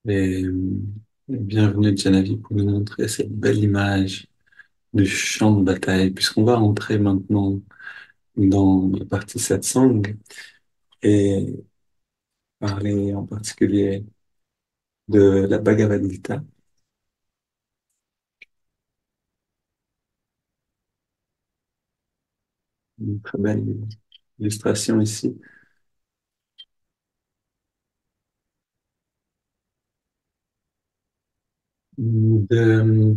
Et bienvenue Janavi pour nous montrer cette belle image du champ de bataille, puisqu'on va entrer maintenant dans la partie satsang et parler en particulier de la Bhagavad Gita, une très belle illustration ici. De,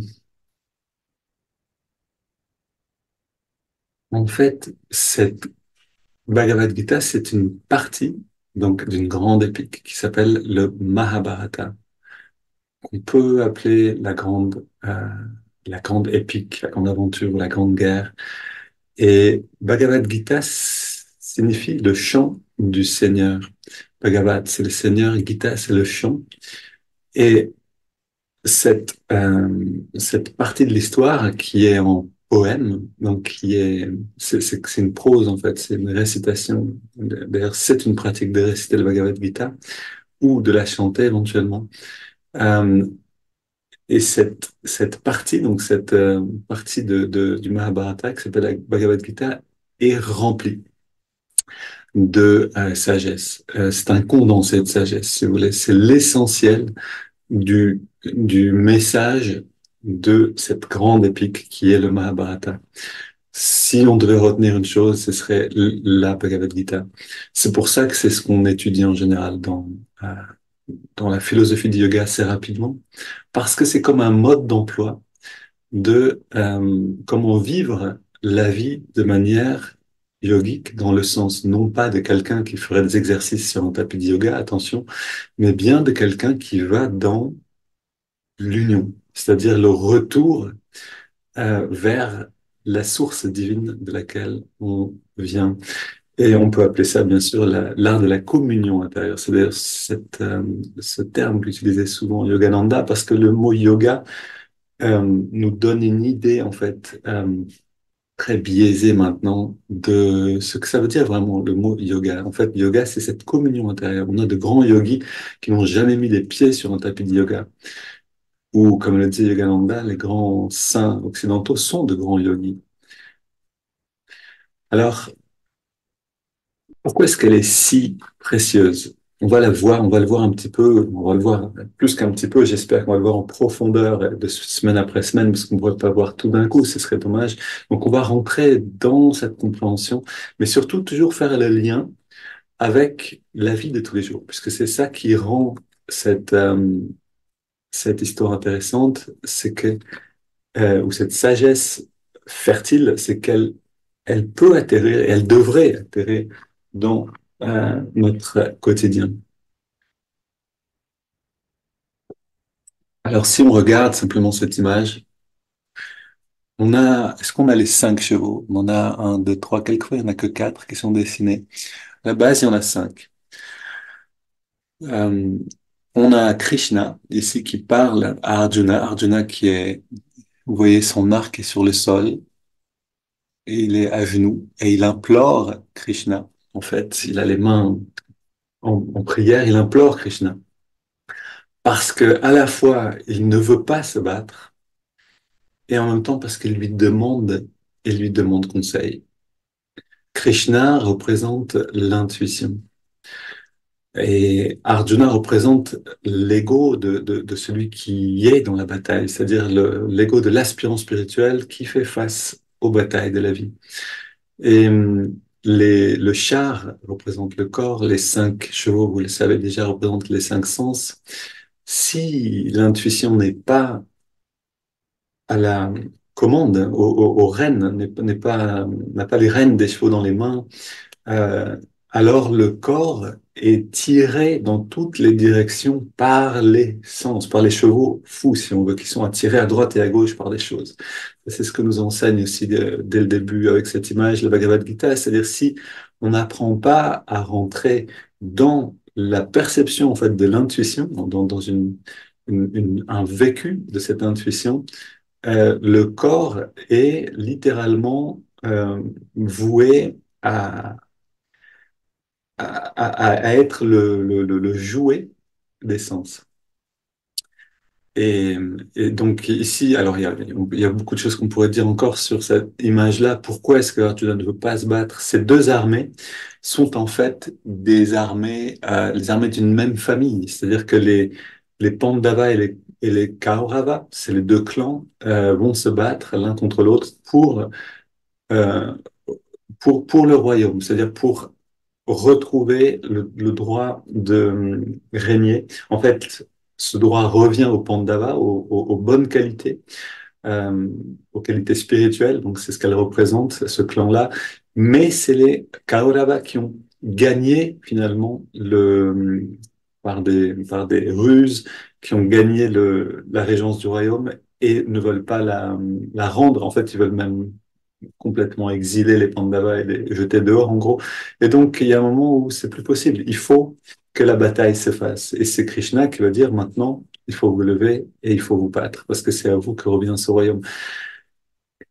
en fait, cette Bhagavad Gita, c'est une partie donc d'une grande épique qui s'appelle le Mahabharata, qu'on peut appeler la grande épique, la grande aventure, la grande guerre. Et Bhagavad Gita signifie le chant du Seigneur. Bhagavad, c'est le Seigneur, Gita, c'est le chant. Et cette partie de l'histoire qui est en poème, donc c'est une prose en fait, c'est une récitation. D'ailleurs, c'est une pratique de réciter le Bhagavad Gita ou de la chanter éventuellement. Euh, et cette partie, donc cette partie du Mahabharata qui s'appelle la Bhagavad Gita, est remplie de sagesse. C'est un condensé de sagesse, si vous voulez. C'est l'essentiel du message de cette grande épique qui est le Mahabharata. Si on devait retenir une chose, ce serait la Bhagavad Gita. C'est pour ça que c'est ce qu'on étudie en général euh, dans la philosophie du yoga assez rapidement, parce que c'est comme un mode d'emploi de comment vivre la vie de manière yogique, dans le sens non pas de quelqu'un qui ferait des exercices sur un tapis de yoga, attention, mais bien de quelqu'un qui va dans l'union, c'est-à-dire le retour vers la source divine de laquelle on vient. Et on peut appeler ça, bien sûr, l'art de la communion intérieure. C'est d'ailleurs ce terme qu'utilisait souvent Yogananda, parce que le mot yoga nous donne une idée, en fait, très biaisée maintenant de ce que ça veut dire vraiment le mot yoga. En fait, yoga, c'est cette communion intérieure. On a de grands yogis qui n'ont jamais mis les pieds sur un tapis de yoga. Ou, comme le dit Yogananda, les grands saints occidentaux sont de grands yogis. Alors, pourquoi est-ce qu'elle est si précieuse? On va la voir, on va le voir un petit peu, on va le voir plus qu'un petit peu, j'espère qu'on va le voir en profondeur de semaine après semaine, parce qu'on ne pourrait pas voir tout d'un coup, ce serait dommage. Donc on va rentrer dans cette compréhension, mais surtout toujours faire le lien avec la vie de tous les jours, puisque c'est ça qui rend cette, euh, cette histoire intéressante, c'est que, ou cette sagesse fertile, c'est qu'elle peut atterrir, et elle devrait atterrir dans notre quotidien. Alors, si on regarde simplement cette image, est-ce qu'on a les 5 chevaux? On en a un, deux, trois, quelquefois, il n'y en a que quatre qui sont dessinés. À la base, il y en a 5. Euh, on a Krishna, ici, qui parle à Arjuna. Arjuna qui est, vous voyez, son arc est sur le sol, et il est à genoux, et il implore Krishna. En fait, il a les mains en prière, il implore Krishna. Parce que, à la fois, il ne veut pas se battre, et en même temps parce il lui demande conseil. Krishna représente l'intuition et Arjuna représente l'ego de celui qui est dans la bataille, c'est-à-dire l'ego de l'aspirant spirituel qui fait face aux batailles de la vie. Et le char représente le corps, les 5 chevaux, vous le savez déjà, représentent les 5 sens. Si l'intuition n'est pas à la commande, aux rênes, n'a pas les rênes des chevaux dans les mains, euh, alors le corps est tiré dans toutes les directions par les sens, par les chevaux fous, si on veut, qui sont attirés à droite et à gauche par des choses. C'est ce que nous enseigne aussi dès le début avec cette image, le Bhagavad Gita, c'est-à-dire si on n'apprend pas à rentrer dans la perception en fait de l'intuition, dans un vécu de cette intuition, le corps est littéralement voué à être le jouet des sens. Et, et donc ici, alors il y a beaucoup de choses qu'on pourrait dire encore sur cette image-là. Pourquoi est-ce que Arjuna ne veut pas se battre? Ces deux armées sont en fait des armées, les armées d'une même famille. C'est-à-dire que les Pandavas et les Kaurava, c'est les deux clans, vont se battre l'un contre l'autre euh, pour le royaume. C'est-à-dire pour retrouver le droit de régner. En fait, ce droit revient aux Pandavas, aux bonnes qualités, euh, aux qualités spirituelles. Donc, c'est ce qu'elle représente, ce clan-là. Mais c'est les Kauravas qui ont gagné finalement par des ruses, qui ont gagné la régence du royaume et ne veulent pas la rendre. En fait, ils veulent même complètement exiler les Pandavas et les jeter dehors, en gros. Et donc, il y a un moment où c'est plus possible. Il faut que la bataille se fasse. Et c'est Krishna qui va dire maintenant, il faut vous lever et il faut vous battre, parce que c'est à vous que revient ce royaume.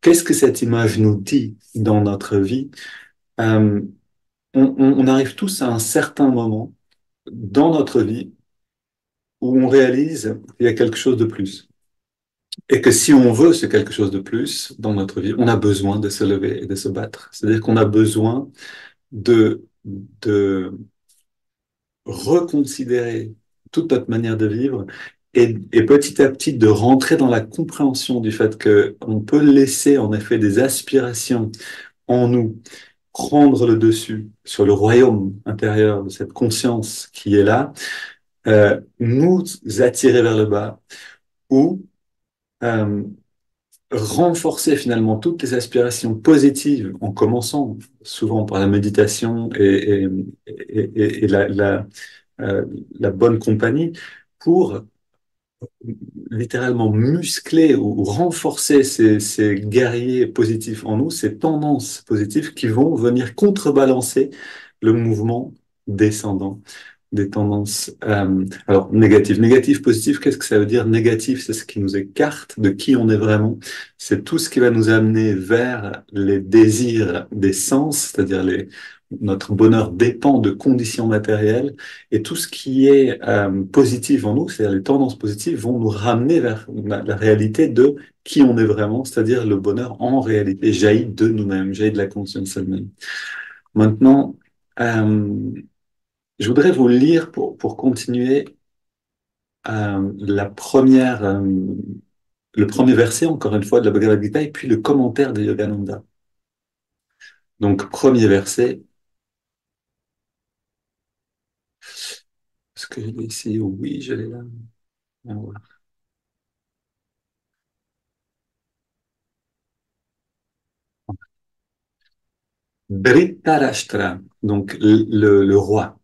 Qu'est-ce que cette image nous dit dans notre vie? Euh, on arrive tous à un certain moment dans notre vie où on réalise qu'il y a quelque chose de plus. Et que si on veut ce quelque chose de plus dans notre vie, on a besoin de se lever et de se battre. C'est-à-dire qu'on a besoin de reconsidérer toute notre manière de vivre et petit à petit de rentrer dans la compréhension du fait que on peut laisser en effet des aspirations en nous prendre le dessus sur le royaume intérieur de cette conscience qui est là, nous attirer vers le bas ou euh, renforcer finalement toutes les aspirations positives en commençant souvent par la méditation et euh, la bonne compagnie pour littéralement muscler ou renforcer ces guerriers positifs en nous, ces tendances positives qui vont venir contrebalancer le mouvement descendant des tendances alors négatives. Négatif, positif, qu'est-ce que ça veut dire? Négatif, c'est ce qui nous écarte de qui on est vraiment. C'est tout ce qui va nous amener vers les désirs des sens, c'est-à-dire notre bonheur dépend de conditions matérielles et tout ce qui est positif en nous, c'est-à-dire les tendances positives, vont nous ramener vers la réalité de qui on est vraiment, c'est-à-dire le bonheur en réalité jaillit de nous-mêmes, jaillit de la conscience elle-même. Maintenant, euh, je voudrais vous lire pour continuer le premier verset, encore une fois, de la Bhagavad Gita, et puis le commentaire de Yogananda. Donc, premier verset, est-ce que je l'ai ici? Oui, je l'ai là. Ah, voilà. Dhritarashtra, donc le roi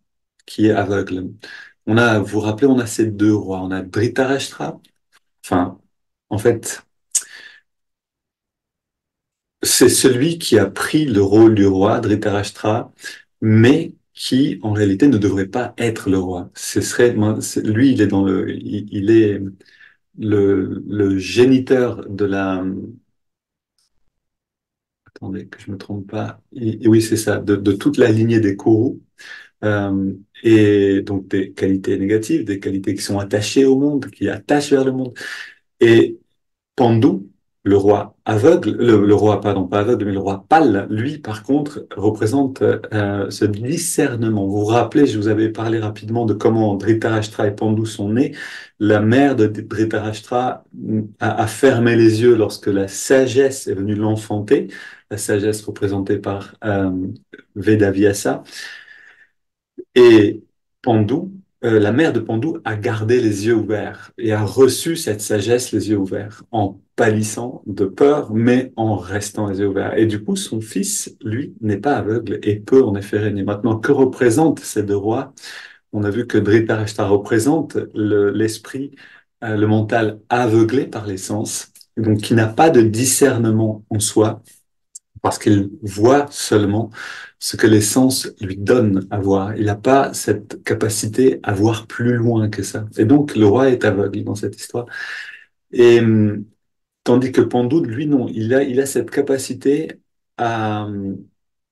qui est aveugle. Vous vous rappelez, on a ces deux rois. On a Dhritarashtra, enfin, en fait, c'est celui qui a pris le rôle du roi, Dhritarashtra, mais qui, en réalité, ne devrait pas être le roi. Lui, il est il est le géniteur de attendez, que je me trompe pas. Oui, c'est ça, de toute la lignée des Kuru, et donc des qualités négatives, des qualités qui sont attachées au monde, qui attachent vers le monde. Et Pandu, le roi aveugle, le roi, pardon, pas aveugle, mais le roi pâle, lui, par contre, représente ce discernement. Vous vous rappelez, je vous avais parlé rapidement de comment Dhritarashtra et Pandu sont nés. La mère de Dhritarashtra a fermé les yeux lorsque la sagesse est venue l'enfanter, la sagesse représentée par Vedavyasa. Et Pandu, la mère de Pandu a gardé les yeux ouverts et a reçu cette sagesse les yeux ouverts, en pâlissant de peur, mais en restant les yeux ouverts. Et du coup, son fils, lui, n'est pas aveugle et peut en effet régner. Maintenant, que représentent ces deux rois? On a vu que Dhritarashtra représente l'esprit, le mental aveuglé par les sens, donc qui n'a pas de discernement en soi, parce qu'il voit seulement ce que les sens lui donnent à voir. Il n'a pas cette capacité à voir plus loin que ça. Et donc, le roi est aveugle dans cette histoire. Et tandis que Pandou, lui, non, il a cette capacité à...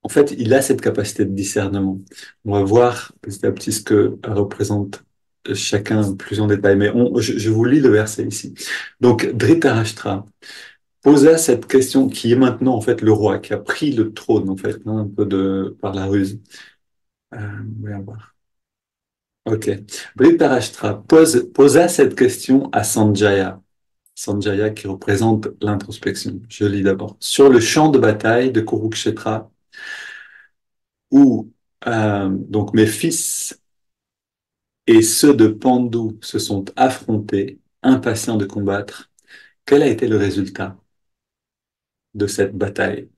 En fait, il a cette capacité de discernement. On va voir petit à petit ce que représente. chacun plus en détail, mais je vous lis le verset ici. Donc, Dhritarashtra posa cette question qui est maintenant en fait le roi qui a pris le trône en fait, hein, un peu par la ruse. Voyons voir. Ok. Dhritarashtra posa cette question à Sanjaya. Sanjaya qui représente l'introspection. Je lis d'abord. Sur le champ de bataille de Kurukshetra, où donc mes fils et ceux de Pandu se sont affrontés, impatients de combattre, quel a été le résultat de cette bataille?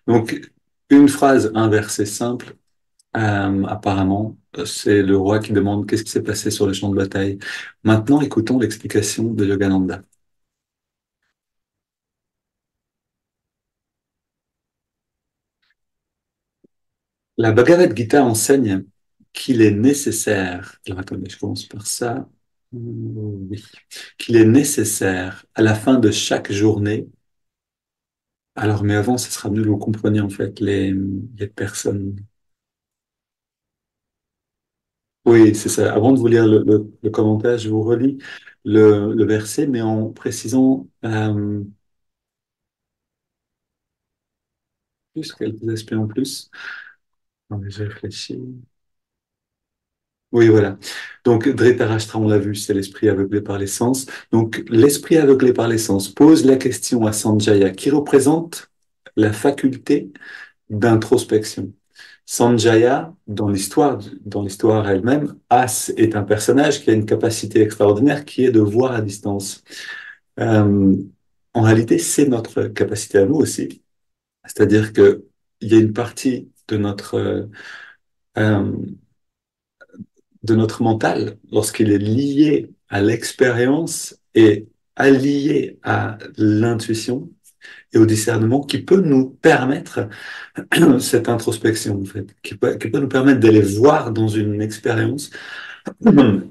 Donc, une phrase, un verset simple, apparemment, c'est le roi qui demande qu'est-ce qui s'est passé sur le champ de bataille. Maintenant, écoutons l'explication de Yogananda. La Bhagavad Gita enseigne qu'il est nécessaire, alors attendez, je commence par ça, oui, qu'il est nécessaire à la fin de chaque journée, alors mais avant, ce sera mieux que vous compreniez en fait les personnes. Oui, c'est ça. Avant de vous lire le commentaire, je vous relis le verset, mais en précisant plus quelques aspects en plus. Non, mais je réfléchis. Oui, voilà. Donc, Dhritarashtra, on l'a vu, c'est l'esprit aveuglé par les sens. Donc, l'esprit aveuglé par les sens pose la question à Sanjaya, qui représente la faculté d'introspection. Sanjaya, dans l'histoire elle-même, est un personnage qui a une capacité extraordinaire qui est de voir à distance. Euh, En réalité, c'est notre capacité à nous aussi. C'est-à-dire que il y a une partie euh, de notre mental, lorsqu'il est lié à l'expérience et allié à l'intuition et au discernement, qui peut nous permettre cette introspection, en fait, qui peut nous permettre d'aller voir dans une expérience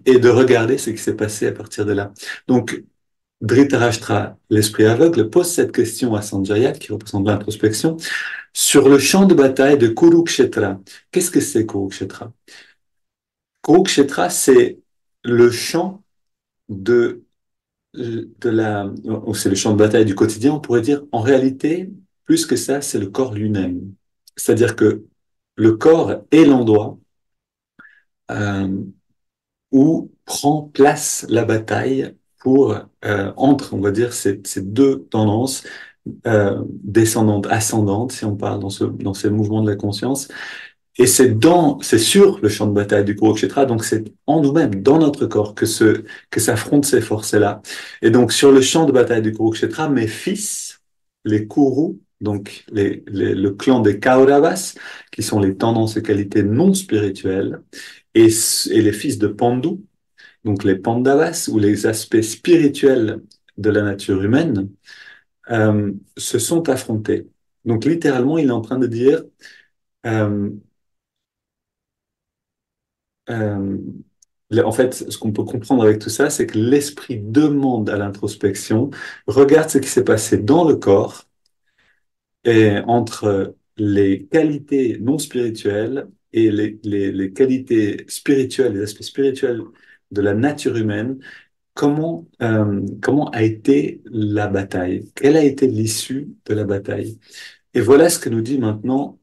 et de regarder ce qui s'est passé à partir de là. Donc, Dhritarashtra, l'esprit aveugle, pose cette question à Sanjaya, qui représente l'introspection, sur le champ de bataille de Kurukshetra. Qu'est-ce que c'est Kurukshetra? Kurukshetra, c'est le champ de, c'est le champ de bataille du quotidien, on pourrait dire. En réalité, plus que ça, c'est le corps lui-même. C'est-à-dire que le corps est l'endroit euh, où prend place la bataille entre, on va dire, ces deux tendances descendante, ascendante, si on parle dans ces mouvements de la conscience. Et c'est sur le champ de bataille du Kurukshetra, donc c'est en nous-mêmes, dans notre corps, que s'affrontent ces forces-là. Et donc, sur le champ de bataille du Kurukshetra, mes fils, les Kurus, donc le clan des Kauravas, qui sont les tendances et qualités non spirituelles, et, et les fils de Pandu, donc les Pandavas, ou les aspects spirituels de la nature humaine, se sont affrontés. Donc littéralement, il est en train de dire, euh, euh, en fait, ce qu'on peut comprendre avec tout ça, c'est que l'esprit demande à l'introspection, regarde ce qui s'est passé dans le corps et entre les qualités non spirituelles et les qualités spirituelles, les aspects spirituels de la nature humaine. Comment a été la bataille? Quelle a été l'issue de la bataille? Et voilà ce que nous dit maintenant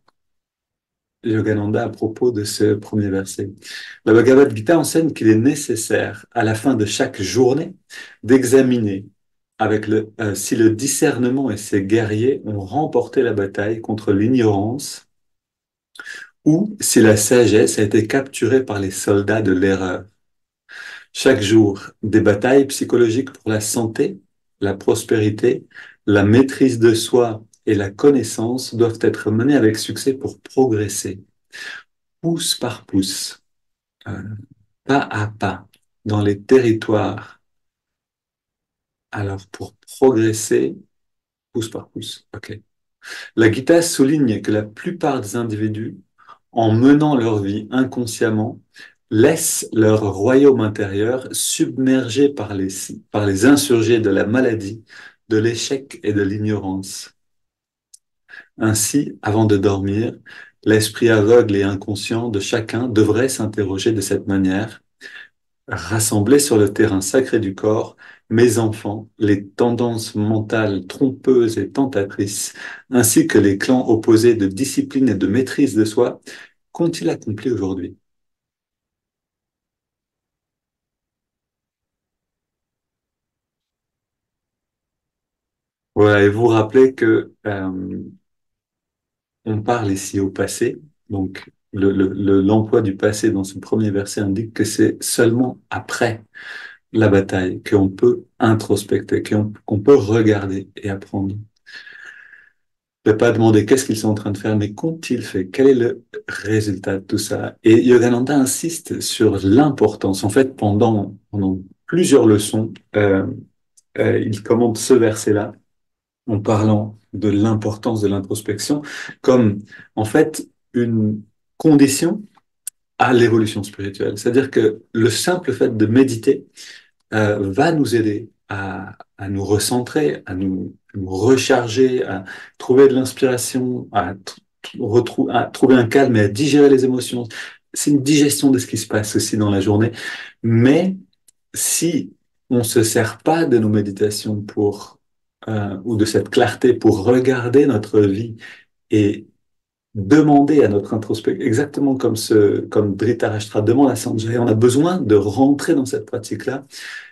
Yogananda à propos de ce premier verset. La Bhagavad Gita enseigne qu'il est nécessaire, à la fin de chaque journée, d'examiner si le discernement et ses guerriers ont remporté la bataille contre l'ignorance ou si la sagesse a été capturée par les soldats de l'erreur. Chaque jour, des batailles psychologiques pour la santé, la prospérité, la maîtrise de soi et la connaissance doivent être menées avec succès pour progresser, pouce par pouce, euh, pas à pas, dans les territoires. Alors, pour progresser, pouce par pouce. OK. La Gita souligne que la plupart des individus, en menant leur vie inconsciemment, laissent leur royaume intérieur submergé par les insurgés de la maladie, de l'échec et de l'ignorance. Ainsi, avant de dormir, l'esprit aveugle et inconscient de chacun devrait s'interroger de cette manière. Rassemblés sur le terrain sacré du corps, mes enfants, les tendances mentales trompeuses et tentatrices, ainsi que les clans opposés de discipline et de maîtrise de soi, qu'ont-ils accompli aujourd'hui? Voilà, et vous rappelez que on parle ici au passé, donc l'emploi du passé dans ce premier verset indique que c'est seulement après la bataille qu'on peut introspecter, qu'on peut regarder et apprendre. Ne pas demander qu'est-ce qu'ils sont en train de faire, mais qu'ont-ils fait? Quel est le résultat de tout ça? Et Yogananda insiste sur l'importance. En fait, pendant plusieurs leçons, il commente ce verset-là en parlant de l'importance de l'introspection comme, en fait, une condition à l'évolution spirituelle. C'est-à-dire que le simple fait de méditer va nous aider à nous recentrer, nous recharger, à trouver de l'inspiration, à trouver un calme et à digérer les émotions. C'est une digestion de ce qui se passe aussi dans la journée. Mais si on ne se sert pas de nos méditations ou de cette clarté pour regarder notre vie et demander à notre introspection, exactement comme Dhritarashtra demande à Sanjaya, on a besoin de rentrer dans cette pratique-là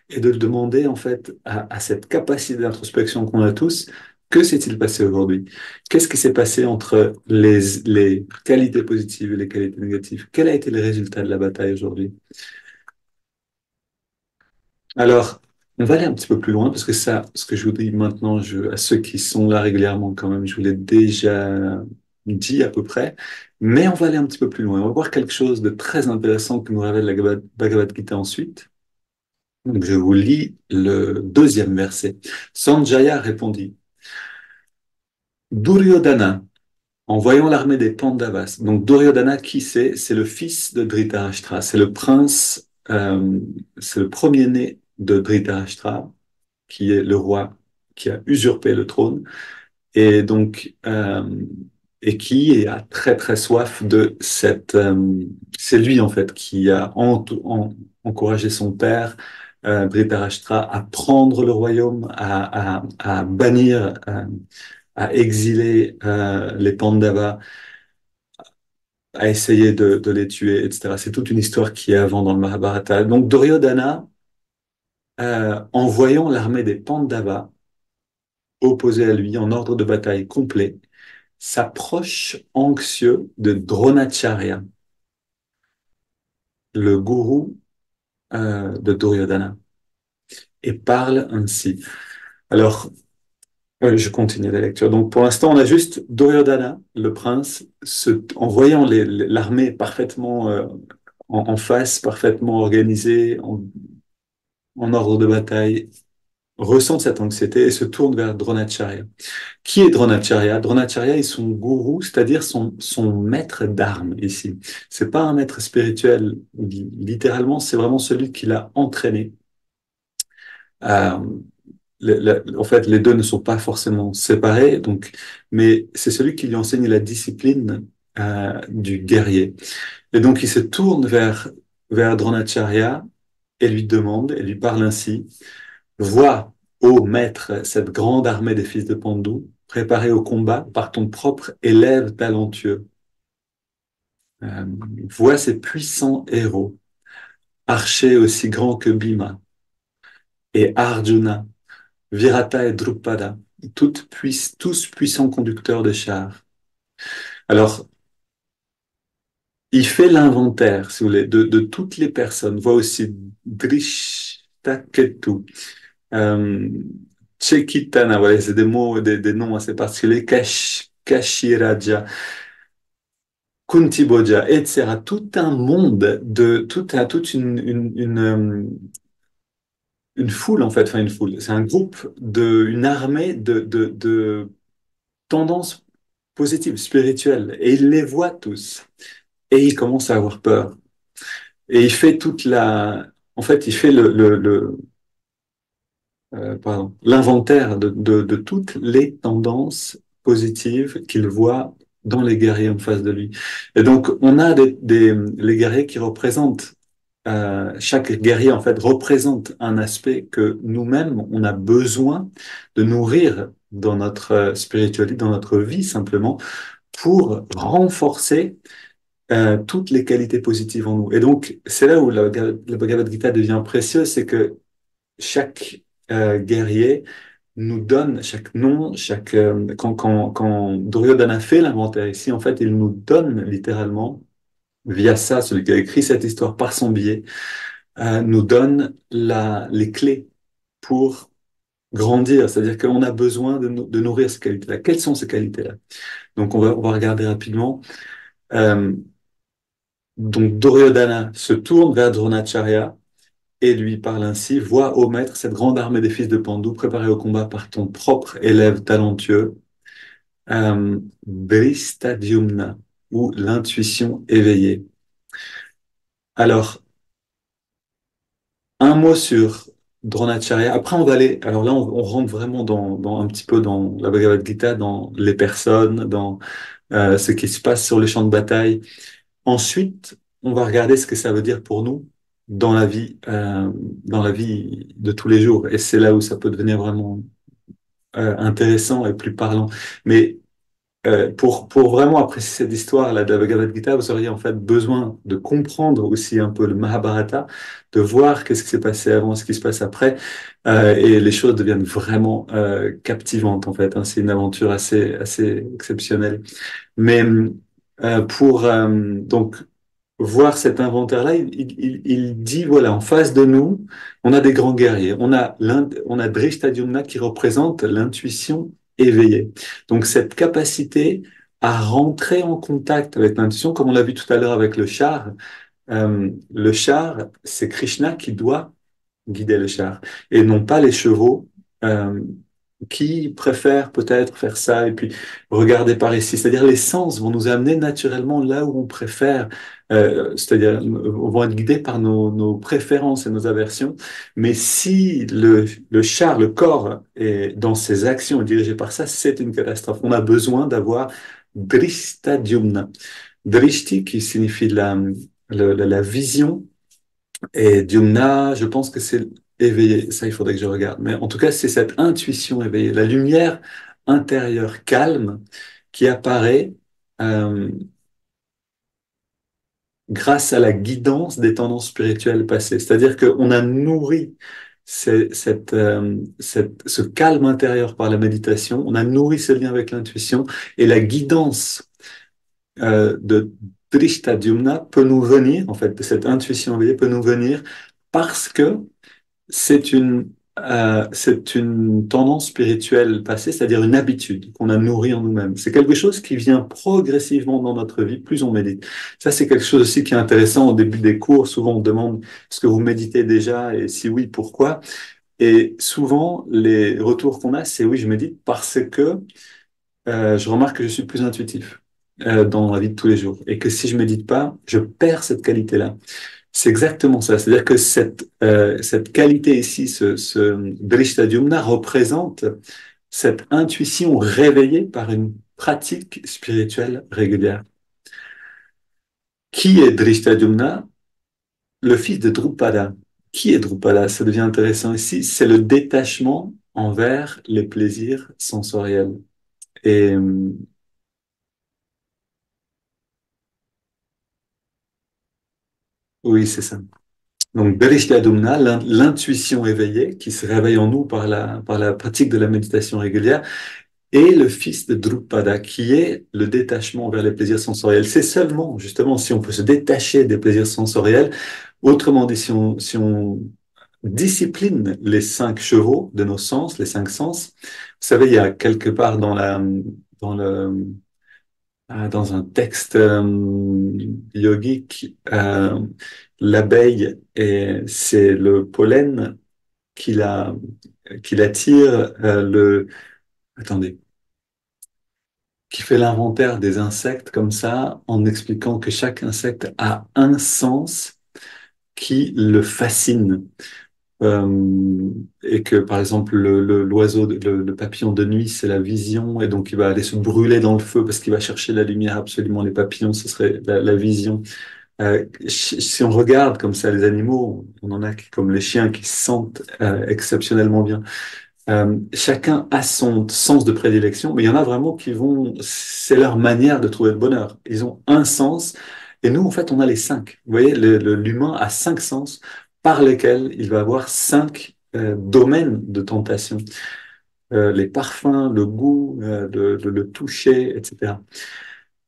et de demander en fait à cette capacité d'introspection qu'on a tous, que s'est-il passé aujourd'hui? Qu'est-ce qui s'est passé entre les qualités positives et les qualités négatives? Quel a été le résultat de la bataille aujourd'hui? Alors, on va aller un petit peu plus loin parce que ça, ce que je vous dis maintenant, à ceux qui sont là régulièrement quand même, je vous l'ai déjà dit à peu près, mais on va aller un petit peu plus loin. On va voir quelque chose de très intéressant que nous révèle la Bhagavad Gita ensuite. Donc, je vous lis le deuxième verset. Sanjaya répondit, Duryodhana, en voyant l'armée des Pandavas. Donc, Duryodhana, qui c'est? C'est le fils de Dhritarashtra. C'est le prince, c'est le premier-né de Dhritarashtra, qui est le roi qui a usurpé le trône. Et donc, et qui a très, très soif de c'est lui, en fait, qui a encouragé son père, Dhritarashtra, à prendre le royaume, à bannir, à exiler les Pandavas, à essayer de les tuer, etc. C'est toute une histoire qui est avant dans le Mahabharata. Donc, Duryodhana, en voyant l'armée des Pandavas opposée à lui en ordre de bataille complet, s'approche anxieux de Dronacharya, le gourou de Duryodhana, et parle ainsi. Alors, je continue la lecture. Donc, pour l'instant, on a juste Duryodhana, le prince, en voyant l'armée parfaitement en face, parfaitement organisée, en ordre de bataille, ressent cette anxiété et se tourne vers Dronacharya. Qui est Dronacharya? Dronacharya est son gourou, c'est-à-dire son maître d'armes ici. C'est pas un maître spirituel, littéralement, c'est vraiment celui qui l'a entraîné. Euh, en fait, les deux ne sont pas forcément séparés, donc, mais c'est celui qui lui enseigne la discipline du guerrier. Et donc, il se tourne vers Dronacharya et lui demande, et lui parle ainsi, vois, ô maître, cette grande armée des fils de Pandu, préparée au combat par ton propre élève talentueux. Euh, vois ces puissants héros, archers aussi grands que Bhima et Arjuna, Virata et Drupada, tous puissants conducteurs de chars. Alors, il fait l'inventaire, si vous voulez, de toutes les personnes. Voit aussi Drishtaketu, euh, Chekitana, voilà, c'est des mots, des noms assez particuliers, Kashiraja, Kuntiboja, etc. Tout un monde toute une foule en fait, enfin une foule. C'est un groupe une armée de tendances positives, spirituelles, et il les voit tous. Et il commence à avoir peur. Et il fait en fait, il fait pardon, l'inventaire de toutes les tendances positives qu'il voit dans les guerriers en face de lui. Et donc, on a les guerriers qui représentent chaque guerrier en fait représente un aspect que nous-mêmes on a besoin de nourrir dans notre spiritualité, dans notre vie simplement, pour renforcer toutes les qualités positives en nous. Et donc c'est là où la Bhagavad Gita devient précieuse, c'est que chaque guerrier nous donne chaque nom, quand Duryodhana fait l'inventaire ici, en fait, il nous donne littéralement, via ça, celui qui a écrit cette histoire par son biais, nous donne les clés pour grandir. C'est-à-dire qu'on a besoin de nourrir ces qualités-là. Quelles sont ces qualités-là? Donc, on va regarder rapidement. Euh, donc, Duryodhana se tourne vers Dronacharya et lui parle ainsi: Vois, ô maître, cette grande armée des fils de Pandu préparée au combat par ton propre élève talentueux, Drishtadyumna, ou l'intuition éveillée. Alors, un mot sur Dronacharya. Après, on va aller. Alors là, on rentre vraiment un petit peu dans la Bhagavad Gita, dans les personnes, dans ce qui se passe sur les champs de bataille. Ensuite, on va regarder ce que ça veut dire pour nous dans la vie de tous les jours. Et c'est là où ça peut devenir vraiment intéressant et plus parlant. Mais pour vraiment apprécier cette histoire-là de la Bhagavad Gita, vous auriez en fait besoin de comprendre aussi un peu le Mahabharata, de voir qu'est-ce qui s'est passé avant, ce qui se passe après, et les choses deviennent vraiment captivantes en fait, hein. C'est une aventure assez exceptionnelle. Mais pour donc voir cet inventaire-là, il dit, voilà, en face de nous, on a des grands guerriers. On a Drishtadyumna qui représente l'intuition éveillée. Donc, cette capacité à rentrer en contact avec l'intuition, comme on l'a vu tout à l'heure avec le char, c'est Krishna qui doit guider le char, et non pas les chevaux euh, qui préfèrent peut-être faire ça et puis regarder par ici. C'est-à-dire les sens vont nous amener naturellement là où on préfère, c'est-à-dire on va être guidés par nos préférences et nos aversions. Mais si le char, le corps est dans ses actions et dirigé par ça, c'est une catastrophe. On a besoin d'avoir Drishtadyumna. Drishti qui signifie la vision, et Diumna, je pense que c'est éveillé. Ça, il faudrait que je regarde. Mais en tout cas, c'est cette intuition éveillée, la lumière intérieure calme qui apparaît euh, grâce à la guidance des tendances spirituelles passées. C'est-à-dire qu'on a nourri ce calme intérieur par la méditation, on a nourri ce lien avec l'intuition, et la guidance de Drishtadyumna peut nous venir, en fait, de cette intuition éveillée peut nous venir parce que c'est une tendance spirituelle passée, c'est-à-dire une habitude qu'on a nourrie en nous-mêmes. C'est quelque chose qui vient progressivement dans notre vie, plus on médite. Ça, c'est quelque chose aussi qui est intéressant au début des cours. Souvent, on demande: est-ce que vous méditez déjà? Et si oui, pourquoi? Et souvent, les retours qu'on a, c'est: oui, je médite parce que je remarque que je suis plus intuitif dans la vie de tous les jours. Et que si je médite pas, je perds cette qualité-là. C'est exactement ça. C'est-à-dire que cette qualité ici, ce Drishtadyumna représente cette intuition réveillée par une pratique spirituelle régulière. Qui est Drishtadyumna? Le fils de Drupada. Qui est Drupada? Ça devient intéressant ici. C'est le détachement envers les plaisirs sensoriels. Et oui, c'est ça. Donc, Drishtadyumna, l'intuition éveillée qui se réveille en nous par la pratique de la méditation régulière, et le fils de Drupada, qui est le détachement vers les plaisirs sensoriels. C'est seulement, justement, si on peut se détacher des plaisirs sensoriels, autrement dit, si on discipline les 5 chevaux de nos sens, les 5 sens. Vous savez, il y a quelque part dans dans un texte yogique, l'abeille, c'est le pollen qui la, qui l'attire, attendez, qui fait l'inventaire des insectes comme ça, en expliquant que chaque insecte a un sens qui le fascine. Et que, par exemple, l'oiseau, le papillon de nuit, c'est la vision, et donc il va aller se brûler dans le feu parce qu'il va chercher la lumière absolument. Les papillons, ce serait la vision. Si on regarde comme ça les animaux, on en a comme les chiens qui sentent exceptionnellement bien. Chacun a son sens de prédilection, mais il y en a vraiment qui vont, c'est leur manière de trouver le bonheur. Ils ont un sens, et nous, en fait, on a les cinq. Vous voyez, l'humain a cinq sens par lesquels il va avoir cinq domaines de tentation. Les parfums, le goût, le toucher, etc.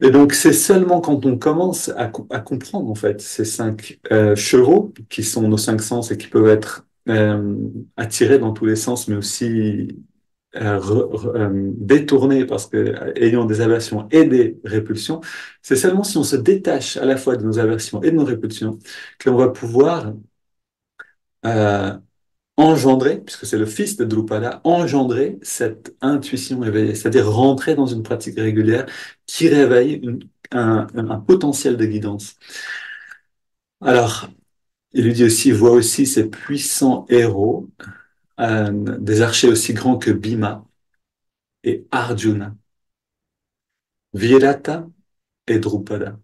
Et donc, c'est seulement quand on commence à comprendre, en fait, ces cinq chevaux, qui sont nos cinq sens et qui peuvent être attirés dans tous les sens, mais aussi détournés parce que ayant des aversions et des répulsions, c'est seulement si on se détache à la fois de nos aversions et de nos répulsions que l'on va pouvoir euh, engendrer, puisque c'est le fils de Drupada, engendrer cette intuition éveillée, c'est-à-dire rentrer dans une pratique régulière qui réveille un potentiel de guidance. Alors, il lui dit aussi, voit aussi ces puissants héros, des archers aussi grands que Bhima et Arjuna, Virata et Drupada.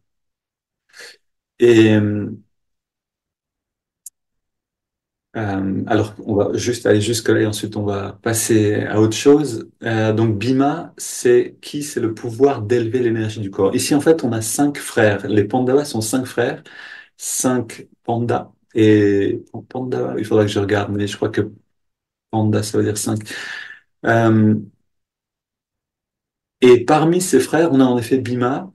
Et alors, on va juste aller jusque-là et ensuite on va passer à autre chose. Donc, Bhima, c'est qui? C'est le pouvoir d'élever l'énergie du corps. Ici, en fait, on a cinq frères. Les Pandavas sont cinq frères, cinq pandas. Et Pandava, il faudra que je regarde, mais je crois que panda, ça veut dire cinq. Euh, et parmi ces frères, on a en effet Bhima,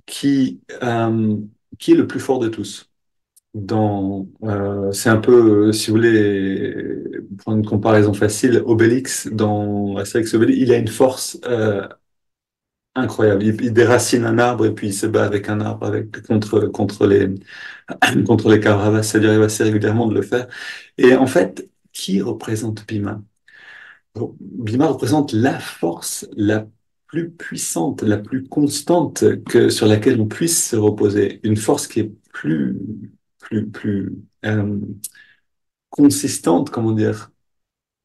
qui, euh, qui est le plus fort de tous. C'est un peu, si vous voulez prendre une comparaison facile, Obélix dans Astérix et Obélix, il a une force incroyable. Il déracine un arbre et puis il se bat avec un arbre contre les Kauravas. Ça lui arrive assez régulièrement de le faire. Et en fait, qui représente Bhima? Bhima représente la force la plus puissante, la plus constante sur laquelle on puisse se reposer. Une force qui est plus consistante, comment dire,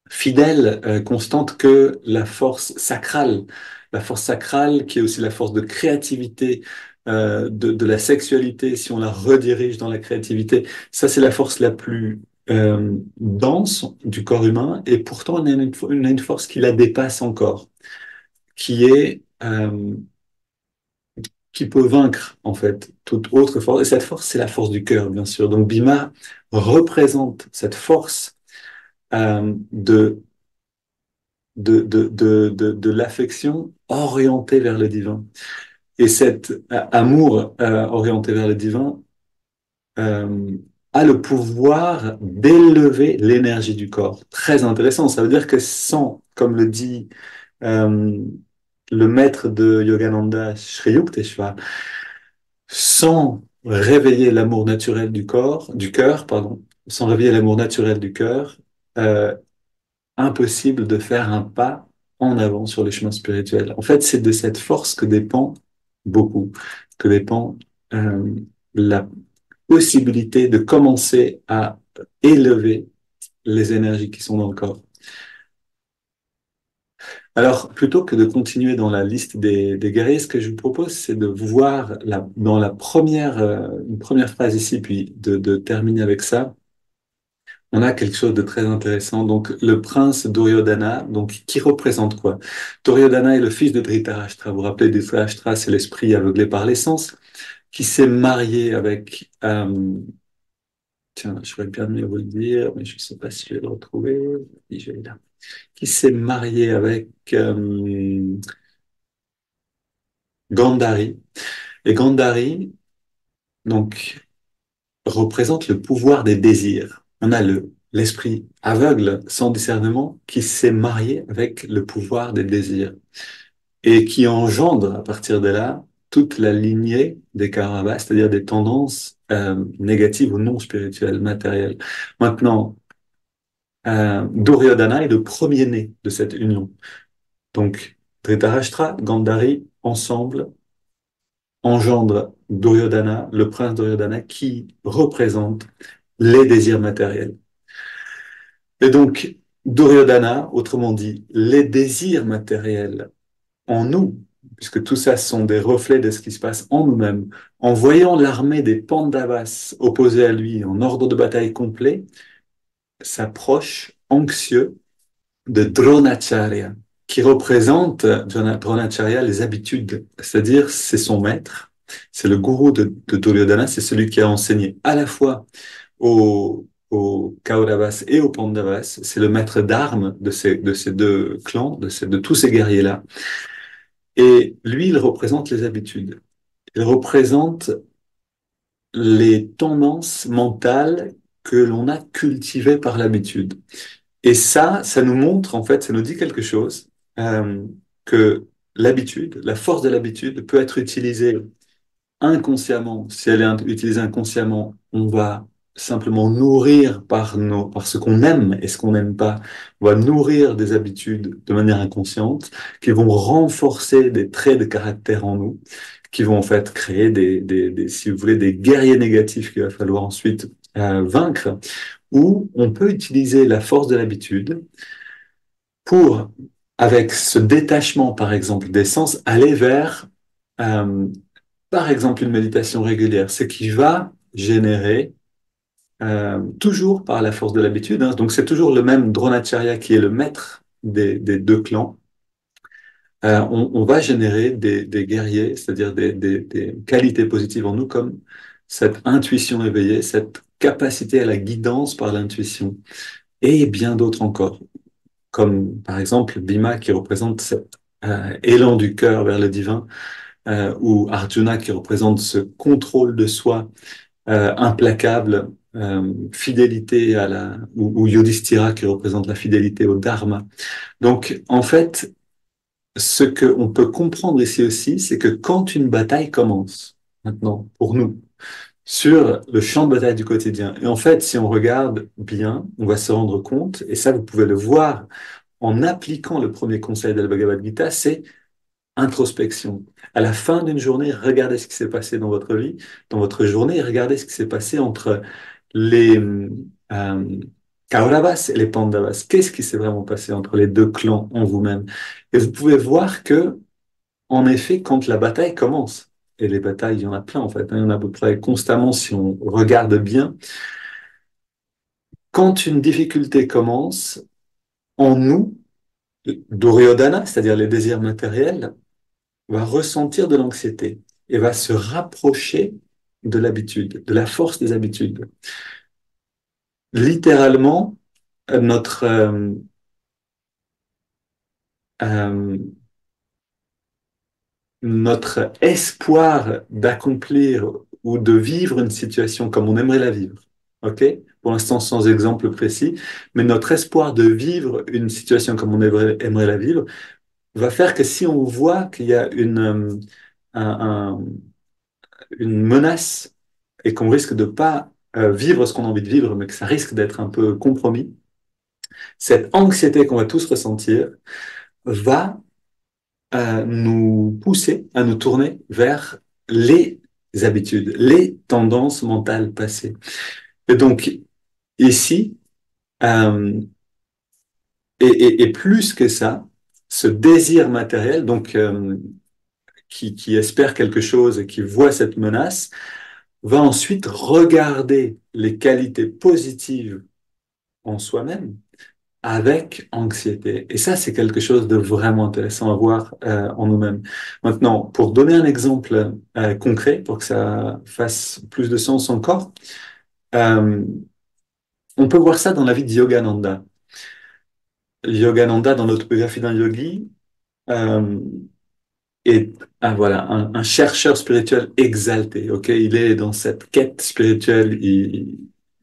fidèle, constante que la force sacrale. La force sacrale qui est aussi la force de créativité, de la sexualité, si on la redirige dans la créativité. Ça, c'est la force la plus dense du corps humain et pourtant on a une force qui la dépasse encore, qui est qui peut vaincre en fait toute autre force. Et cette force, c'est la force du cœur, bien sûr. Donc Bhima représente cette force de de l'affection orientée vers le divin. Et cet amour orienté vers le divin euh, a le pouvoir d'élever l'énergie du corps. Très intéressant. Ça veut dire que sans, comme le dit euh, le maître de Yogananda, Sri Yukteswar, sans réveiller l'amour naturel du cœur, pardon, sans réveiller l'amour naturel du cœur, euh, impossible de faire un pas en avant sur les chemins spirituels. En fait, c'est de cette force que dépend beaucoup, que dépend la possibilité de commencer à élever les énergies qui sont dans le corps. Alors, plutôt que de continuer dans la liste des guerriers, ce que je vous propose, c'est de voir dans la première, une première phrase ici, puis de terminer avec ça. On a quelque chose de très intéressant. Donc, le prince Duryodhana, donc, qui représente quoi? Duryodhana est le fils de Dhritarashtra. Vous vous rappelez, Dhritarashtra, c'est l'esprit aveuglé par les sens, qui s'est marié avec, tiens, je vais bien mieux vous le dire, mais je ne sais pas si je vais le retrouver. Oui, je vais là. Qui s'est marié avec Gandhari. Et Gandhari, donc, représente le pouvoir des désirs. On a l'esprit aveugle, sans discernement, qui s'est marié avec le pouvoir des désirs et qui engendre à partir de là toute la lignée des Kauravas, c'est-à-dire des tendances négatives ou non spirituelles, matérielles. Maintenant, Duryodhana est le premier-né de cette union. Donc, Dhritarashtra, Gandhari, ensemble, engendrent Duryodhana, le prince Duryodhana, qui représente les désirs matériels. Et donc, Duryodhana, autrement dit, les désirs matériels en nous, puisque tout ça sont des reflets de ce qui se passe en nous-mêmes, en voyant l'armée des Pandavas opposée à lui en ordre de bataille complet, s'approche anxieux de Dronacharya, qui représente Dronacharya les habitudes, c'est-à-dire c'est son maître, c'est le gourou de Duryodhana, c'est celui qui a enseigné à la fois aux Kauravas et aux Pandavas, c'est le maître d'armes de ces deux clans, de tous ces guerriers-là. Et lui, il représente les habitudes. Il représente les tendances mentales que l'on a cultivées par l'habitude. Et ça nous montre, en fait, ça nous dit quelque chose, que l'habitude, la force de l'habitude peut être utilisée inconsciemment. Si elle est utilisée inconsciemment, on va simplement nourrir par ce qu'on aime et ce qu'on n'aime pas. On va nourrir des habitudes de manière inconsciente qui vont renforcer des traits de caractère en nous, qui vont en fait créer si vous voulez, des guerriers négatifs qu'il va falloir ensuite vaincre, ou on peut utiliser la force de l'habitude pour, avec ce détachement, par exemple, des sens, aller vers, euh, par exemple, une méditation régulière, ce qui va générer, toujours par la force de l'habitude, hein, donc c'est toujours le même Dronacharya qui est le maître des deux clans, on va générer des guerriers, c'est-à-dire des qualités positives en nous, comme cette intuition éveillée, cette capacité à la guidance par l'intuition, et bien d'autres encore, comme par exemple Bhima qui représente cet élan du cœur vers le divin, ou Arjuna qui représente ce contrôle de soi implacable, fidélité ou Yudhishthira qui représente la fidélité au Dharma. Donc en fait, ce qu'on peut comprendre ici aussi, c'est que quand une bataille commence, maintenant, pour nous, sur le champ de bataille du quotidien, et en fait, si on regarde bien, on va se rendre compte, et ça, vous pouvez le voir en appliquant le premier conseil de la Bhagavad Gita, c'est introspection. À la fin d'une journée, regardez ce qui s'est passé dans votre vie, dans votre journée, et regardez ce qui s'est passé entre les Kauravas et les Pandavas. Qu'est-ce qui s'est vraiment passé entre les deux clans en vous-même? Et vous pouvez voir que, en effet, quand la bataille commence, et les batailles, il y en a plein en fait, hein, il y en a à peu près constamment si on regarde bien, quand une difficulté commence, en nous, Duryodhana, c'est-à-dire les désirs matériels, va ressentir de l'anxiété et va se rapprocher de l'habitude, de la force des habitudes. Littéralement, notre euh, notre espoir d'accomplir ou de vivre une situation comme on aimerait la vivre, ok? Pour l'instant, sans exemple précis, mais notre espoir de vivre une situation comme on aimerait la vivre va faire que si on voit qu'il y a un, une menace et qu'on risque de pas vivre ce qu'on a envie de vivre, mais que ça risque d'être un peu compromis, cette anxiété qu'on va tous ressentir va nous pousser à nous tourner vers les habitudes, les tendances mentales passées. Et donc ici, euh, et plus que ça, ce désir matériel, donc qui espère quelque chose et qui voit cette menace, va ensuite regarder les qualités positives en soi-même avec anxiété. Et ça, c'est quelque chose de vraiment intéressant à voir en nous-mêmes. Maintenant, pour donner un exemple concret, pour que ça fasse plus de sens encore, euh, on peut voir ça dans la vie de Yogananda. Yogananda, dans l'autobiographie d'un yogi, euh, est voilà, un chercheur spirituel exalté. Ok, il est dans cette quête spirituelle, il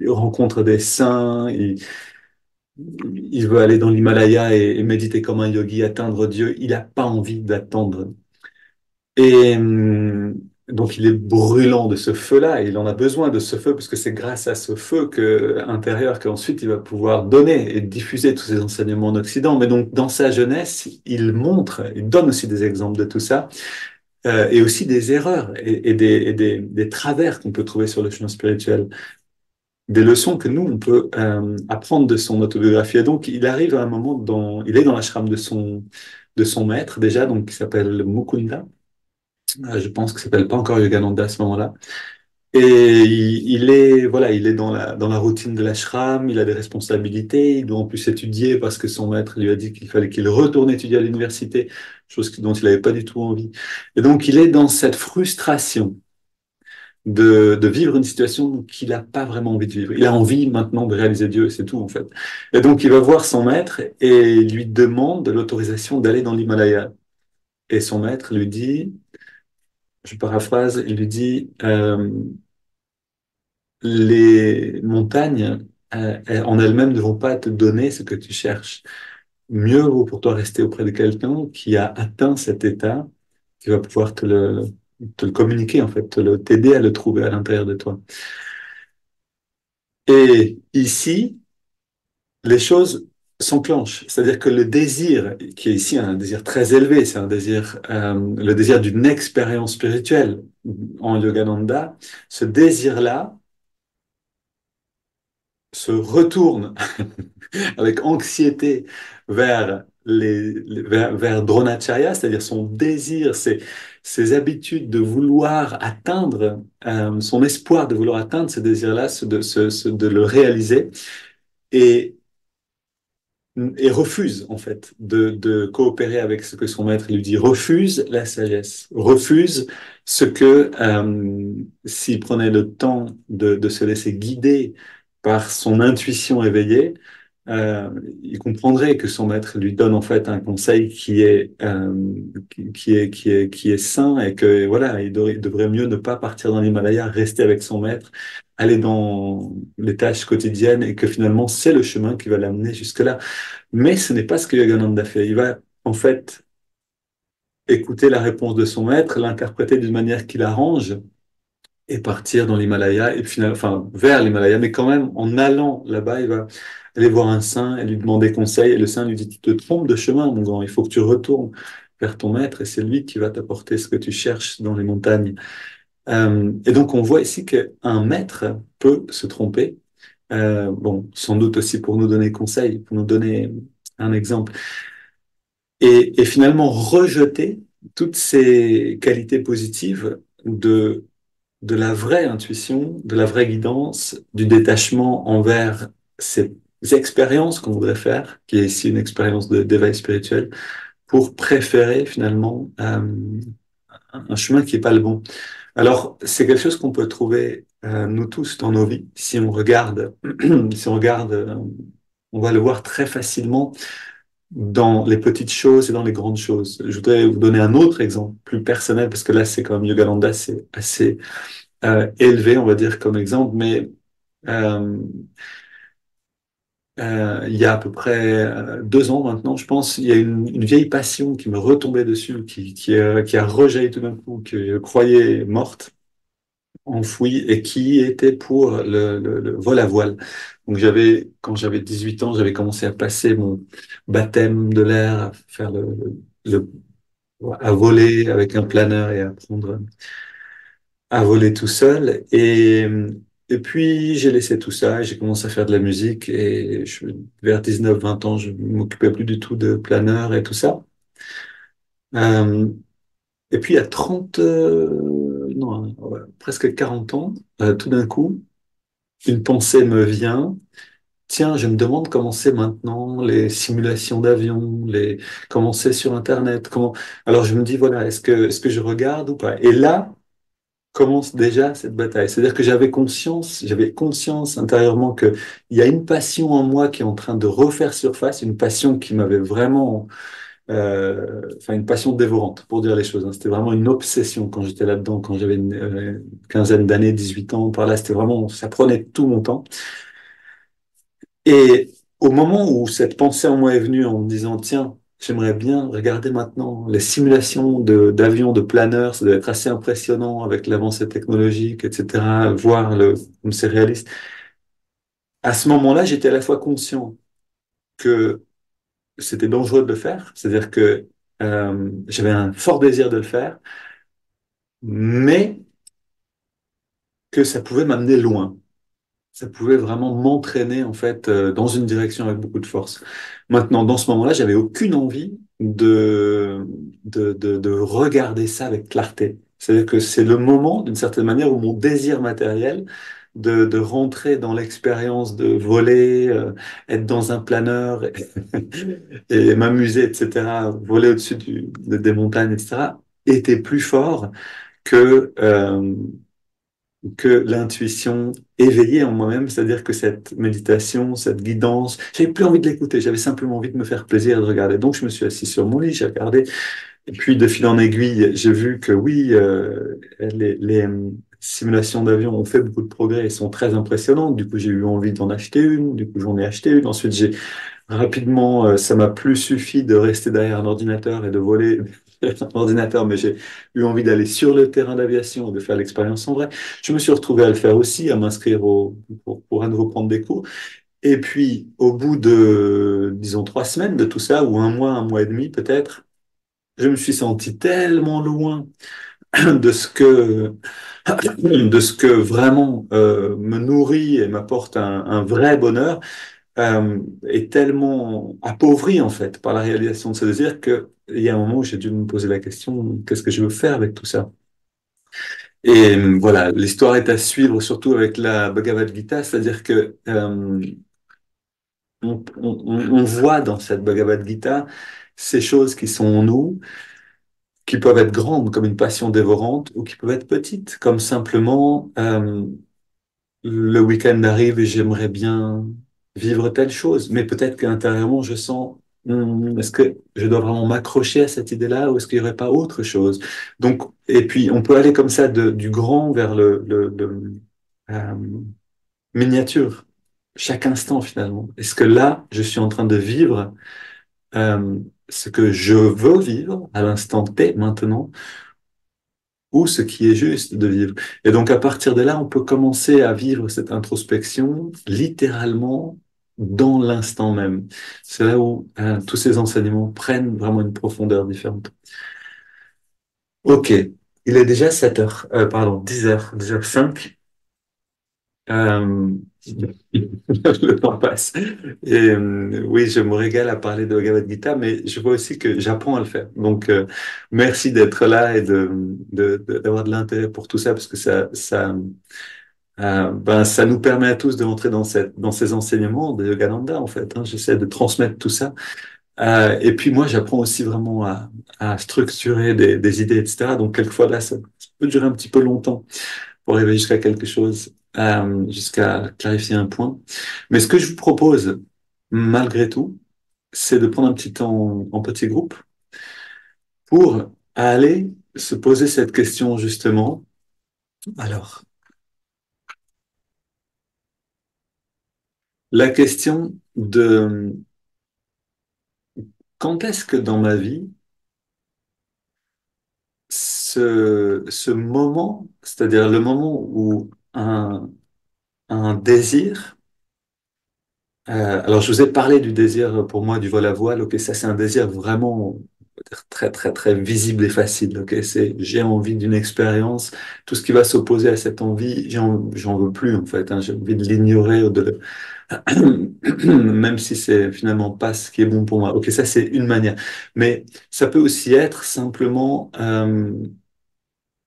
rencontre des saints, il veut aller dans l'Himalaya et méditer comme un yogi, atteindre Dieu. Il n'a pas envie d'attendre. Et donc, il est brûlant de ce feu-là. Et il en a besoin de ce feu parce que c'est grâce à ce feu intérieur qu'ensuite il va pouvoir donner et diffuser tous ses enseignements en Occident. Mais donc, dans sa jeunesse, il montre, il donne aussi des exemples de tout ça, et aussi des erreurs des travers qu'on peut trouver sur le chemin spirituel, des leçons que nous, on peut apprendre de son autobiographie. Et donc, il arrive à un moment il est dans l'ashram de son maître déjà, donc qui s'appelle Mukunda. Je pense qu'il s'appelle pas encore Yogananda à ce moment-là. Et il est, voilà, il est dans la routine de l'ashram, il a des responsabilités, il doit en plus étudier parce que son maître lui a dit qu'il fallait qu'il retourne étudier à l'université, dont il n'avait pas du tout envie. Et donc, il est dans cette frustration de vivre une situation qu'il n'a pas vraiment envie de vivre. Il a envie maintenant de réaliser Dieu, et c'est tout en fait. Et donc, il va voir son maître et lui demande l'autorisation d'aller dans l'Himalaya. Et son maître lui dit, je paraphrase, il lui dit, les montagnes en elles-mêmes ne vont pas te donner ce que tu cherches. Mieux vaut pour toi rester auprès de quelqu'un qui a atteint cet état, qui va pouvoir te le communiquer, en fait, t'aider à le trouver à l'intérieur de toi. Et ici, les choses s'enclenchent. C'est-à-dire que le désir, qui est ici un désir très élevé, c'est un désir, le désir d'une expérience spirituelle en Yogananda, ce désir-là se retourne avec anxiété vers vers Dronacharya, c'est-à-dire son désir, ses habitudes de vouloir atteindre, son espoir de vouloir atteindre ce désir-là, de le réaliser, et, et refuse en fait de coopérer avec ce que son maître lui dit, refuse la sagesse, refuse ce que s'il prenait le temps de se laisser guider par son intuition éveillée, euh, il comprendrait que son maître lui donne en fait un conseil qui est sain et que voilà, il devrait mieux ne pas partir dans l'Himalaya, rester avec son maître, aller dans les tâches quotidiennes et que finalement c'est le chemin qui va l'amener jusque-là. Mais ce n'est pas ce que Yogananda fait. Il va en fait écouter la réponse de son maître, l'interpréter d'une manière qui l'arrange et partir dans l'Himalaya, et finalement, enfin, vers l'Himalaya, mais quand même, en allant là-bas, il va aller voir un saint et lui demander conseil, et le saint lui dit, tu te trompes de chemin, mon grand, il faut que tu retournes vers ton maître, et c'est lui qui va t'apporter ce que tu cherches dans les montagnes. Et donc, on voit ici qu'un maître peut se tromper, bon, sans doute aussi pour nous donner conseil, pour nous donner un exemple, et finalement rejeter toutes ces qualités positives de la vraie intuition, de la vraie guidance, du détachement envers ces expériences qu'on voudrait faire, qui est ici une expérience d'éveil spirituel, pour préférer finalement un chemin qui n'est pas le bon. Alors, c'est quelque chose qu'on peut trouver nous tous dans nos vies. Si on regarde, si on regarde, on va le voir très facilement dans les petites choses et dans les grandes choses. Je voudrais vous donner un autre exemple plus personnel, parce que là, c'est comme Yogananda, c'est assez élevé, on va dire, comme exemple, mais euh, il y a à peu près 2 ans maintenant, je pense, il y a une vieille passion qui me retombait dessus, qui a rejailli tout d'un coup, que je croyais morte, enfouie, et qui était pour le vol à voile. Donc quand j'avais 18 ans, j'avais commencé à passer mon baptême de l'air, à faire le- à voler avec un planeur et à apprendre à voler tout seul. Et puis, j'ai laissé tout ça et j'ai commencé à faire de la musique. Et vers 19-20 ans, je m'occupais plus du tout de planeur et tout ça. Euh, et puis, à 30, non, ouais, presque 40 ans, tout d'un coup, une pensée me vient. Tiens, je me demande comment c'est maintenant les simulations d'avions, comment c'est sur Internet, comment. Alors je me dis voilà, est-ce que je regarde ou pas? Et là, commence déjà cette bataille. C'est-à-dire que j'avais conscience intérieurement que il y a une passion en moi qui est en train de refaire surface, une passion qui m'avait vraiment, enfin une passion dévorante, pour dire les choses, hein. C'était vraiment une obsession quand j'étais là-dedans, quand j'avais une quinzaine d'années, 18 ans, par là, c'était vraiment, ça prenait tout mon temps. Et au moment où cette pensée en moi est venue en me disant, tiens, j'aimerais bien regarder maintenant les simulations d'avions, de planeurs, ça doit être assez impressionnant avec l'avancée technologique, etc., voir comme c'est réaliste. À ce moment-là, j'étais à la fois conscient que c'était dangereux de le faire, c'est-à-dire que j'avais un fort désir de le faire, mais que ça pouvait m'amener loin. ça pouvait vraiment m'entraîner en fait dans une direction avec beaucoup de force. Maintenant, dans ce moment-là, j'avais aucune envie de regarder ça avec clarté. C'est-à-dire que c'est le moment, d'une certaine manière, où mon désir matériel de rentrer dans l'expérience de voler, être dans un planeur et m'amuser, etc., voler au-dessus des montagnes, etc., était plus fort que que l'intuition éveillée en moi-même, c'est-à-dire que cette méditation, cette guidance, j'avais plus envie de l'écouter, j'avais simplement envie de me faire plaisir et de regarder. Donc je me suis assis sur mon lit, j'ai regardé, et puis de fil en aiguille, j'ai vu que oui, les simulations d'avion ont fait beaucoup de progrès et sont très impressionnantes. Du coup, j'ai eu envie d'en acheter une, du coup j'en ai acheté une. Ensuite, j'ai rapidement, ça m'a plus suffi de rester derrière un ordinateur et de voler derrière un ordinateur, mais j'ai eu envie d'aller sur le terrain d'aviation et de faire l'expérience en vrai. Je me suis retrouvé à le faire aussi, à m'inscrire pour à nouveau prendre des cours. Et puis, au bout de, disons, 3 semaines de tout ça, ou un mois et demi peut-être, je me suis senti tellement loin de ce que, de ce que vraiment me nourrit et m'apporte un vrai bonheur est tellement appauvri en fait par la réalisation de ce désir que il y a un moment où j'ai dû me poser la question, qu'est-ce que je veux faire avec tout ça? Et voilà, l'histoire est à suivre surtout avec la Bhagavad Gita, c'est-à-dire que on voit dans cette Bhagavad Gita ces choses qui sont en nous, qui peuvent être grandes comme une passion dévorante ou qui peuvent être petites comme simplement le week-end arrive et j'aimerais bien vivre telle chose, mais peut-être qu'intérieurement, je sens, est-ce que je dois vraiment m'accrocher à cette idée-là ou est-ce qu'il n'y aurait pas autre chose? Donc, et puis, on peut aller comme ça du grand vers le euh, miniature, chaque instant finalement. Est-ce que là, je suis en train de vivre euh, ce que je veux vivre à l'instant T maintenant? Ou ce qui est juste de vivre. Et donc à partir de là, on peut commencer à vivre cette introspection littéralement dans l'instant même. C'est là où tous ces enseignements prennent vraiment une profondeur différente. Ok, il est déjà 7 heures, pardon, 10 heures 5. Euh, le temps passe. Et oui, je me régale à parler de Bhagavad Gita, mais je vois aussi que j'apprends à le faire. Donc, merci d'être là et d'avoir de l'intérêt pour tout ça, parce que ben, ça nous permet à tous de rentrer dans ces enseignements de Yogananda, en fait. Hein. J'essaie de transmettre tout ça. Et puis moi, j'apprends aussi vraiment à structurer des idées, etc. Donc, quelquefois, là, ça peut durer un petit peu longtemps pour arriver jusqu'à quelque chose, jusqu'à clarifier un point. Mais ce que je vous propose, malgré tout, c'est de prendre un petit temps en petit groupe pour aller se poser cette question justement. Alors, la question de quand est-ce que dans ma vie, ce moment, c'est-à-dire le moment où un désir. Alors, je vous ai parlé du désir pour moi du vol à voile. Ok, ça c'est un désir vraiment on peut dire, très très très visible et facile. Ok, c'est j'ai envie d'une expérience. Tout ce qui va s'opposer à cette envie, j'en veux plus en fait. Hein. J'ai envie de l'ignorer ou même si c'est finalement pas ce qui est bon pour moi. Ok, ça c'est une manière. Mais ça peut aussi être simplement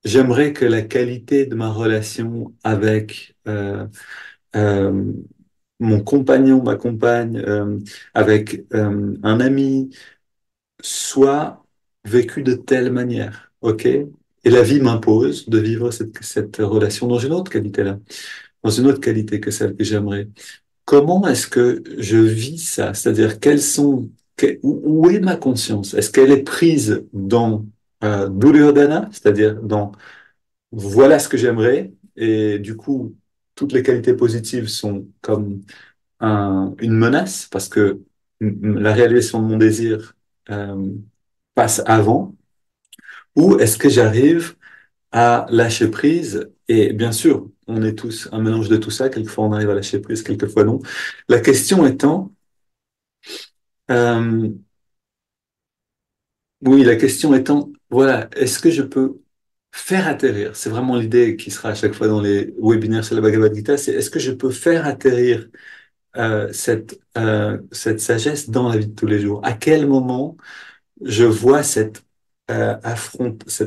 j'aimerais que la qualité de ma relation avec euh, mon compagnon, ma compagne, avec un ami, soit vécu de telle manière, ok? Et la vie m'impose de vivre cette relation dans une autre qualité là, dans une autre qualité que celle que j'aimerais. Comment est-ce que je vis ça? C'est-à-dire, où est ma conscience? Est-ce qu'elle est prise dans Duryodhana, c'est-à-dire dans voilà ce que j'aimerais, et du coup, toutes les qualités positives sont comme une menace parce que la réalisation de mon désir euh, passe avant, ou est-ce que j'arrive à lâcher prise? Et bien sûr, on est tous un mélange de tout ça. Quelquefois, on arrive à lâcher prise, quelquefois non. La question étant, euh, oui, la question étant, voilà, est-ce que je peux faire atterrir, c'est vraiment l'idée qui sera à chaque fois dans les webinaires sur la Bhagavad Gita, c'est est-ce que je peux faire atterrir cette sagesse dans la vie de tous les jours? À quel moment je vois cet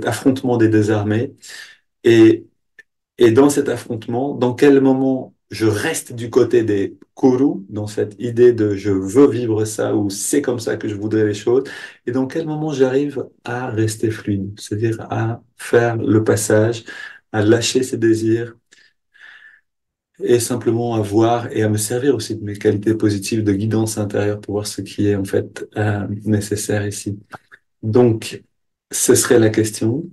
affrontement des deux armées et, et dans cet affrontement, dans quel moment je reste du côté des Kuru, dans cette idée de je veux vivre ça ou c'est comme ça que je voudrais les choses, et dans quel moment j'arrive à rester fluide, c'est-à-dire à faire le passage, à lâcher ses désirs et simplement à voir et à me servir aussi de mes qualités positives de guidance intérieure pour voir ce qui est en fait nécessaire ici. Donc, ce serait la question.